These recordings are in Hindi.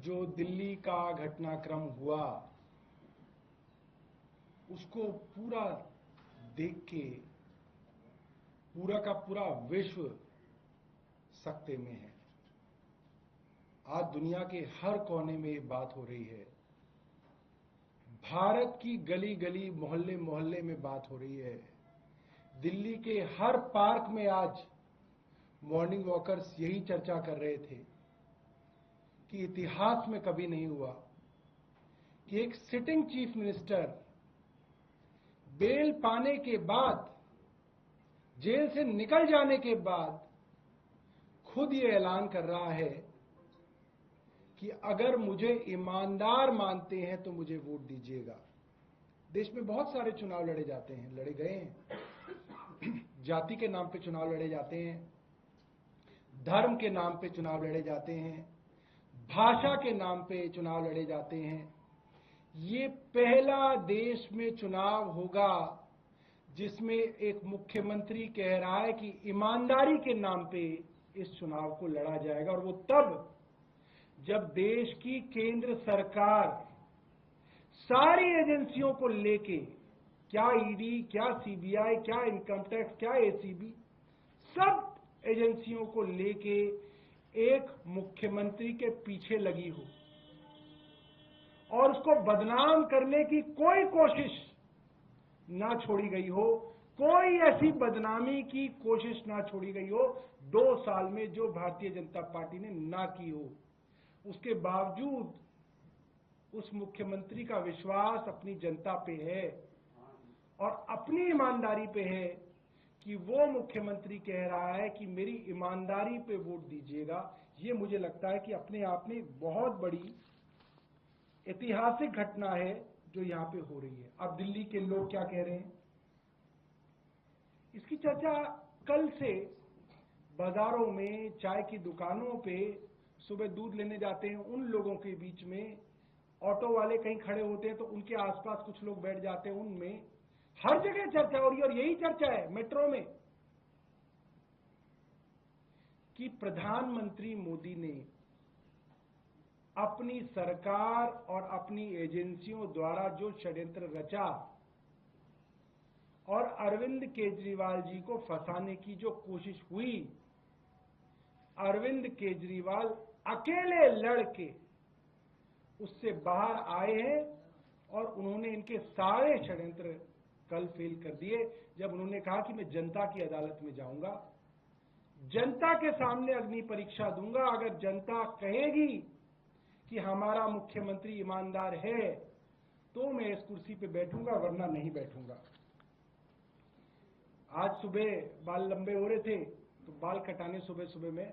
जो दिल्ली का घटनाक्रम हुआ उसको पूरा देख के पूरा का पूरा विश्व सकते में है। आज दुनिया के हर कोने में ये बात हो रही है। भारत की गली गली मोहल्ले मोहल्ले में बात हो रही है। दिल्ली के हर पार्क में आज मॉर्निंग वॉकर्स यही चर्चा कर रहे थे कि इतिहास में कभी नहीं हुआ कि एक सिटिंग चीफ मिनिस्टर बेल पाने के बाद, जेल से निकल जाने के बाद खुद ये ऐलान कर रहा है कि अगर मुझे ईमानदार मानते हैं तो मुझे वोट दीजिएगा। देश में बहुत सारे चुनाव लड़े जाते हैं, लड़े गए हैं। जाति के नाम पे चुनाव लड़े जाते हैं, धर्म के नाम पे चुनाव लड़े जाते हैं, भाषा के नाम पे चुनाव लड़े जाते हैं। ये पहला देश में चुनाव होगा जिसमें एक मुख्यमंत्री कह रहा है कि ईमानदारी के नाम पे इस चुनाव को लड़ा जाएगा, और वो तब जब देश की केंद्र सरकार सारी एजेंसियों को लेके, क्या ईडी, क्या सीबीआई, क्या इनकम टैक्स, क्या एसीबी, सब एजेंसियों को लेके एक मुख्यमंत्री के पीछे लगी हो और उसको बदनाम करने की कोई कोशिश ना छोड़ी गई हो, कोई ऐसी बदनामी की कोशिश ना छोड़ी गई हो 2 साल में जो भारतीय जनता पार्टी ने ना की हो। उसके बावजूद उस मुख्यमंत्री का विश्वास अपनी जनता पे है और अपनी ईमानदारी पे है कि वो मुख्यमंत्री कह रहा है कि मेरी ईमानदारी पे वोट दीजिएगा। ये मुझे लगता है कि अपने आप में एक बहुत बड़ी ऐतिहासिक घटना है जो यहां पे हो रही है। अब दिल्ली के लोग क्या कह रहे हैं, इसकी चर्चा कल से बाजारों में, चाय की दुकानों पे, सुबह दूध लेने जाते हैं उन लोगों के बीच में, ऑटो वाले कहीं खड़े होते हैं तो उनके आसपास कुछ लोग बैठ जाते हैं, उनमें हर जगह चर्चा हो रही है। और यही चर्चा है मेट्रो में कि प्रधानमंत्री मोदी ने अपनी सरकार और अपनी एजेंसियों द्वारा जो षड्यंत्र रचा और अरविंद केजरीवाल जी को फंसाने की जो कोशिश हुई, अरविंद केजरीवाल अकेले लड़के उससे बाहर आए हैं और उन्होंने इनके सारे षड्यंत्र कल फेल कर दिए जब उन्होंने कहा कि मैं जनता की अदालत में जाऊंगा, जनता के सामने अग्नि परीक्षा दूंगा। अगर जनता कहेगी कि हमारा मुख्यमंत्री ईमानदार है तो मैं इस कुर्सी पे बैठूंगा, वरना नहीं बैठूंगा। आज सुबह बाल लंबे हो रहे थे तो बाल कटाने सुबह सुबह में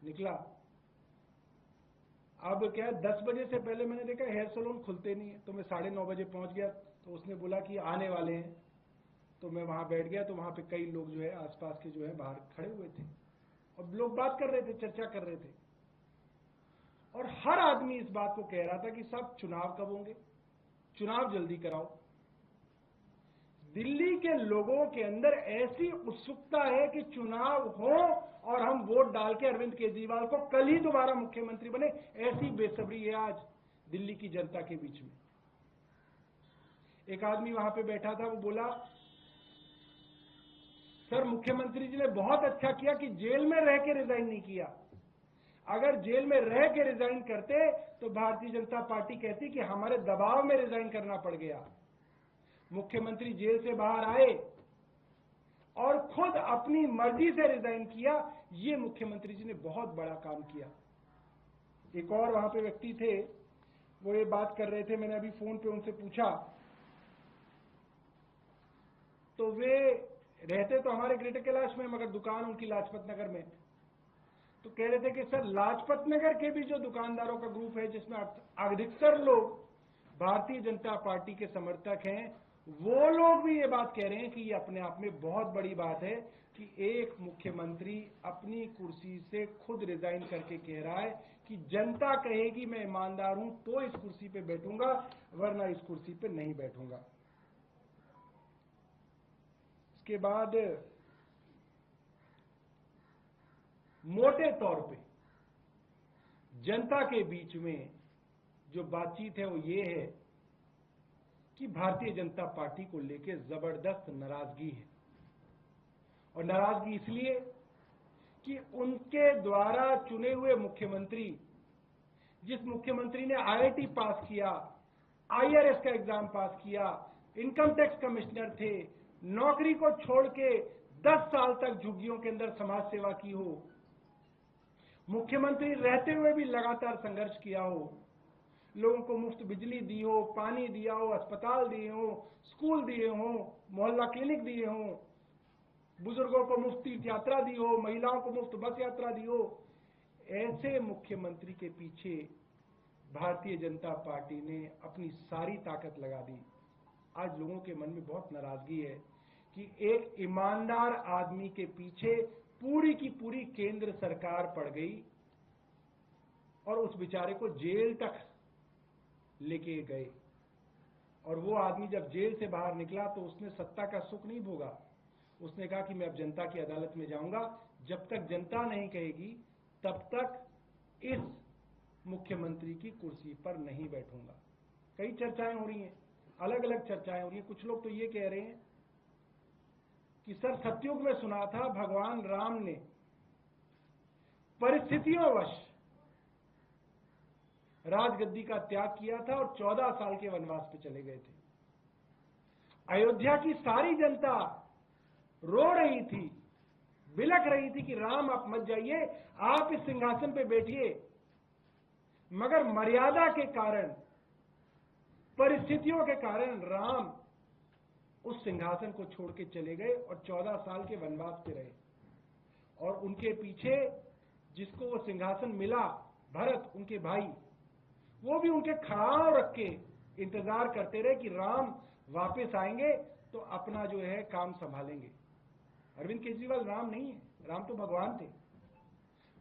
निकला। अब क्या 10 बजे से पहले मैंने देखा हेयर सैलून खुलते नहीं है, तो मैं 9:30 बजे पहुंच गया। तो उसने बोला कि आने वाले हैं, तो मैं वहां बैठ गया। तो वहां पे कई लोग जो है आसपास के जो है बाहर खड़े हुए थे और लोग बात कर रहे थे, चर्चा कर रहे थे, और हर आदमी इस बात को कह रहा था कि सब चुनाव कब होंगे, चुनाव जल्दी कराओ। दिल्ली के लोगों के अंदर ऐसी उत्सुकता है कि चुनाव हो और हम वोट डाल के अरविंद केजरीवाल को कल ही दोबारा मुख्यमंत्री बने, ऐसी बेसब्री है आज दिल्ली की जनता के बीच में। एक आदमी वहां पे बैठा था, वो बोला, सर मुख्यमंत्री जी ने बहुत अच्छा किया कि जेल में रह के रिजाइन नहीं किया। अगर जेल में रह के रिजाइन करते तो भारतीय जनता पार्टी कहती कि हमारे दबाव में रिजाइन करना पड़ गया। मुख्यमंत्री जेल से बाहर आए और खुद अपनी मर्जी से रिजाइन किया। ये मुख्यमंत्री जी ने बहुत बड़ा काम किया। एक और वहां पे व्यक्ति थे, वो ये बात कर रहे थे, मैंने अभी फोन पे उनसे पूछा, तो वे रहते तो हमारे ग्रेटर कैलाश में, मगर दुकान उनकी लाजपत नगर में। तो कह रहे थे कि सर लाजपत नगर के भी जो दुकानदारों का ग्रुप है जिसमें अधिकतर लोग भारतीय जनता पार्टी के समर्थक हैं, वो लोग भी ये बात कह रहे हैं कि ये अपने आप में बहुत बड़ी बात है कि एक मुख्यमंत्री अपनी कुर्सी से खुद रिजाइन करके कह रहा है कि जनता कहेगी मैं ईमानदार हूं तो इस कुर्सी पे बैठूंगा, वरना इस कुर्सी पे नहीं बैठूंगा। इसके बाद मोटे तौर पे जनता के बीच में जो बातचीत है वो ये है कि भारतीय जनता पार्टी को लेकर जबरदस्त नाराजगी है। और नाराजगी इसलिए कि उनके द्वारा चुने हुए मुख्यमंत्री, जिस मुख्यमंत्री ने आईआईटी पास किया, आईआरएस का एग्जाम पास किया, इनकम टैक्स कमिश्नर थे, नौकरी को छोड़ के 10 साल तक झुग्गियों के अंदर समाज सेवा की हो, मुख्यमंत्री रहते हुए भी लगातार संघर्ष किया हो, लोगों को मुफ्त बिजली दी हो, पानी दिया हो, अस्पताल दिए हो, स्कूल दिए हो, मोहल्ला क्लिनिक दिए हो, बुजुर्गों को मुफ्त तीर्थ यात्रा दी हो, महिलाओं को मुफ्त बस यात्रा दी हो, ऐसे मुख्यमंत्री के पीछे भारतीय जनता पार्टी ने अपनी सारी ताकत लगा दी। आज लोगों के मन में बहुत नाराजगी है कि एक ईमानदार आदमी के पीछे पूरी की पूरी केंद्र सरकार पड़ गई और उस बेचारे को जेल तक लेके गए। और वो आदमी जब जेल से बाहर निकला तो उसने सत्ता का सुख नहीं भोगा। उसने कहा कि मैं अब जनता की अदालत में जाऊंगा, जब तक जनता नहीं कहेगी तब तक इस मुख्यमंत्री की कुर्सी पर नहीं बैठूंगा। कई चर्चाएं हो रही हैं, अलग अलग चर्चाएं हो रही हैं। कुछ लोग तो ये कह रहे हैं कि सर सतयुग में सुना था भगवान राम ने परिस्थितियोंवश राजगद्दी का त्याग किया था और 14 साल के वनवास पे चले गए थे। अयोध्या की सारी जनता रो रही थी, बिलख रही थी कि राम आप मत जाइए, आप इस सिंहासन पे बैठिए, मगर मर्यादा के कारण, परिस्थितियों के कारण राम उस सिंहासन को छोड़ के चले गए और 14 साल के वनवास पे रहे। और उनके पीछे जिसको वो सिंहासन मिला, भरत उनके भाई, वो भी उनके खड़ाव रख के इंतजार करते रहे कि राम वापस आएंगे तो अपना जो है काम संभालेंगे। अरविंद केजरीवाल राम नहीं है, राम तो भगवान थे।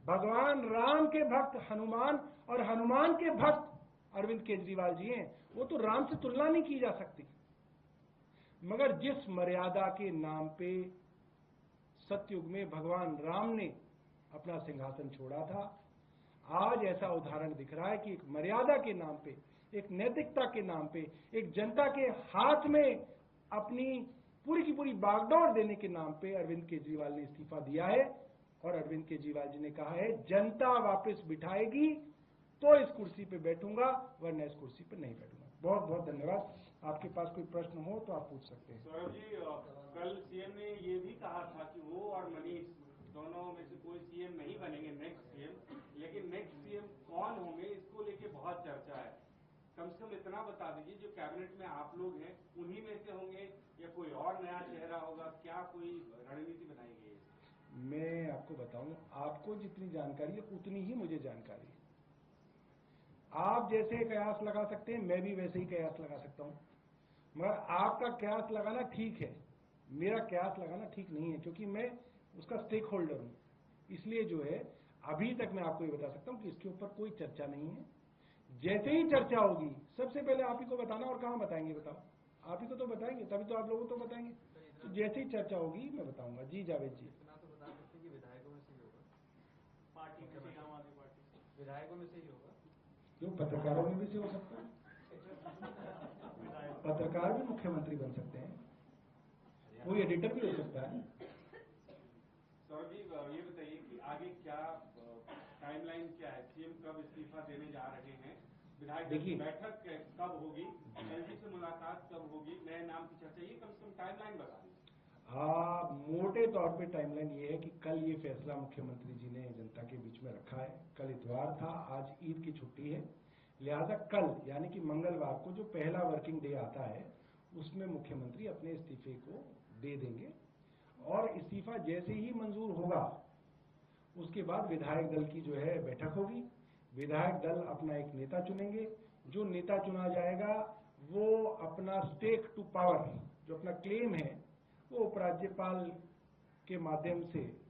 भगवान राम के भक्त हनुमान और हनुमान के भक्त अरविंद केजरीवाल जी हैं। वो तो राम से तुलना नहीं की जा सकती। मगर जिस मर्यादा के नाम पे सतयुग में भगवान राम ने अपना सिंहासन छोड़ा था, आज ऐसा उदाहरण दिख रहा है कि एक मर्यादा के नाम पे, एक नैतिकता के नाम पे, एक जनता के हाथ में अपनी पूरी की पूरी बागडोर देने के नाम पे अरविंद केजरीवाल ने इस्तीफा दिया है। और अरविंद केजरीवाल जी ने कहा है जनता वापस बिठाएगी तो इस कुर्सी पे बैठूंगा, वरना इस कुर्सी पे नहीं बैठूंगा। बहुत बहुत धन्यवाद। आपके पास कोई प्रश्न हो तो आप पूछ सकते हैं। सौरभ जी, कल सीएम ने ये भी कहा था कि वो और मनीष दोनों में से कोई सीएम नहीं बनेंगे नेक्स्ट सीएम, लेकिन नेक्स्ट सीएम कौन होंगे इसको लेके बहुत चर्चा है। कम से कम इतना बता दीजिए, जो कैबिनेट में आप लोग हैं उन्हीं में से होंगे या कोई और नया चेहरा होगा? क्या कोई रणनीति बनाई गई है? मैं आपको बताऊं, आपको जितनी जानकारी है उतनी ही मुझे जानकारी है। आप जैसे कयास लगा सकते हैं, मैं भी वैसे ही कयास लगा सकता हूं, मगर आपका कयास लगाना ठीक है, मेरा कयास लगाना ठीक नहीं है, क्योंकि मैं उसका स्टेक होल्डर हूं। इसलिए जो है अभी तक मैं आपको ये बता सकता हूं कि इसके ऊपर कोई चर्चा नहीं है। जैसे ही चर्चा होगी सबसे पहले आप ही को बताना। और कहां बताएंगे बताओ? आप ही को तो बताएंगे, तभी तो आप लोगों को तो बताएंगे। तो जैसे ही चर्चा होगी मैं बताऊंगा। जी जावेद जी। तो बता सकते कि विधायकों में से ही होगा, पार्टी में से, आम आदमी पार्टी से, विधायकों में से ही होगा। क्यों, पत्रकारों में भी से हो सकता है। पत्रकार भी मुख्यमंत्री बन सकते हैं, कोई एडिटर भी हो सकता है। सौरभ जी, ये बताइए कि आगे क्या टाइमलाइन क्या है? सीएम कब इस्तीफा देने जा रहे हैं? विधायक दल की बैठक कब होगी? एलजी से मुलाकात कब होगी? नए नाम की चर्चा, ये कम से कम टाइमलाइन बता दीजिए। मोटे तौर पे टाइमलाइन ये है कि कल ये फैसला मुख्यमंत्री जी ने जनता के बीच में रखा है। कल इतवार था, आज ईद की छुट्टी है, लिहाजा कल यानी कि मंगलवार को जो पहला वर्किंग डे आता है उसमें मुख्यमंत्री अपने इस्तीफे को दे देंगे। और इस्तीफा जैसे ही मंजूर होगा उसके बाद विधायक दल की जो है बैठक होगी। विधायक दल अपना एक नेता चुनेंगे। जो नेता चुना जाएगा वो अपना स्टेक टू पावर, जो अपना क्लेम है, वो उपराज्यपाल के माध्यम से